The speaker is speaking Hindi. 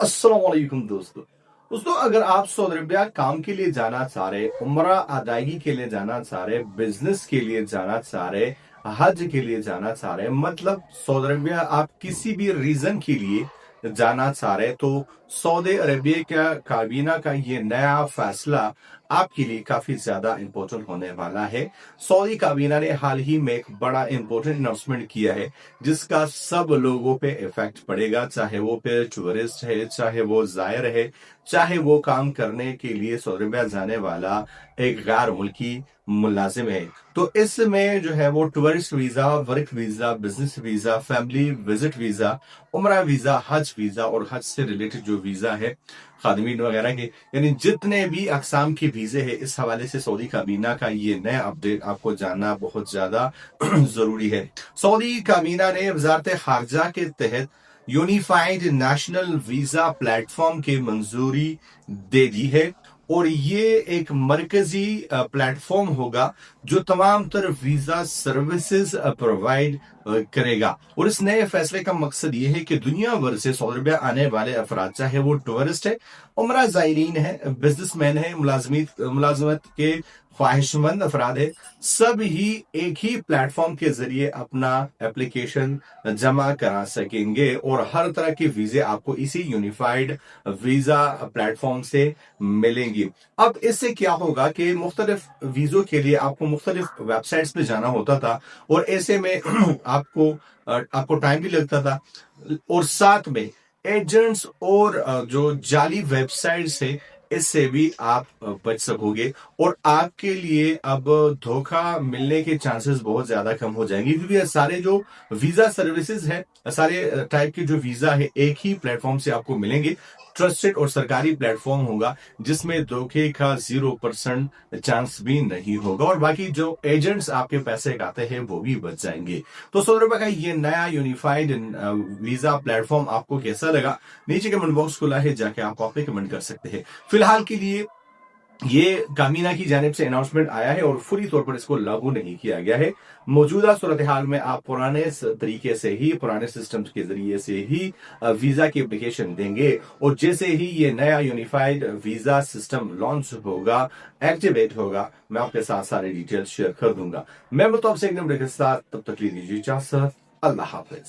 अस्सलाम वालेकुम दोस्तों अगर आप सऊदी अरबिया काम के लिए जाना चाह रहे, उम्रा अदायगी के लिए जाना चाह रहे, बिजनेस के लिए जाना चाह रहे, हज के लिए जाना चाह रहे, मतलब सऊदी अरबिया आप किसी भी रीजन के लिए जाना चाह रहे, तो सऊदी अरबिया का काबीना का ये नया फैसला आपके लिए काफी ज्यादा इंपॉर्टेंट होने वाला है। सऊदी काबीना ने हाल ही में एक बड़ा इंपॉर्टेंट अनाउंसमेंट किया है जिसका सब लोगों पे इफेक्ट पड़ेगा, चाहे वो पे टूरिस्ट है, चाहे वो जायर है, चाहे वो काम करने के लिए सऊदी अरबिया जाने वाला एक गैर मुल्की मुलाजिम है। तो इसमें जो है वो tourist visa, work visa, business visa, family visit visa, उम्रा वीजा, हज वीजा और हज से रिलेटेड जो वीजा है खादमीन वगैरह के, यानी जितने भी अकसाम के वीजे हैं, इस हवाले से सऊदी काबीना का ये नया अपडेट आपको जानना बहुत ज्यादा जरूरी है। सऊदी काबीना ने वजारत खारजा के तहत यूनिफाइड नेशनल वीजा प्लेटफॉर्म के मंजूरी दे दी है और ये एक मरकजी प्लेटफॉर्म होगा जो तमाम तर वीजा सर्विसेज प्रोवाइड करेगा। और इस नए फैसले का मकसद ये है कि दुनिया भर से सऊदी अरबिया आने वाले अफराद, चाहे वो टूरिस्ट है, उमरा ज़ायरीन है, बिजनेसमैन है, मुलाजमत के ख्वाहिशमंद अफराद है, सब ही एक ही प्लेटफॉर्म के जरिए अपना एप्लीकेशन जमा करा सकेंगे और हर तरह के वीजे आपको इसी यूनिफाइड वीजा प्लेटफॉर्म से मिलेंगी। अब इससे क्या होगा कि मुख्तलिफ वीजों के लिए आपको मुख्तलिफ वेबसाइट्स पे जाना होता था और ऐसे में आपको टाइम भी लगता था और साथ में एजेंट्स और जो जाली वेबसाइट्स है इससे भी आप बच सकोगे और आपके लिए अब धोखा मिलने के चांसेस बहुत ज्यादा कम हो जाएंगे, क्योंकि ये सारे जो वीजा सर्विसेज है, सारे टाइप के जो वीजा है एक ही प्लेटफॉर्म से आपको मिलेंगे। ट्रस्टेड और सरकारी प्लेटफॉर्म होगा जिसमें धोखे का 0% चांस भी नहीं होगा और बाकी जो एजेंट्स आपके पैसे खाते हैं वो भी बच जाएंगे। तो सऊदी अरब का ये नया यूनिफाइड वीजा प्लेटफॉर्म आपको कैसा लगा? नीचे कमेंट बॉक्स खुला है, जाके आप कॉपी कमेंट कर सकते हैं। फिलहाल के लिए ये काबीना की जानिब से अनाउंसमेंट आया है और पूरी तौर पर इसको लागू नहीं किया गया है। मौजूदा सूरत हाल में आप पुराने तरीके से ही, पुराने सिस्टम के जरिए से ही वीजा की एप्लीकेशन देंगे और जैसे ही ये नया यूनिफाइड वीजा सिस्टम लॉन्च होगा, एक्टिवेट होगा, मैं आपके साथ सारे डिटेल्स शेयर कर दूंगा। मैं मतलब आपसे एकदम के साथ, तब तक लीजिए इजाजत। अल्लाह हाफिज।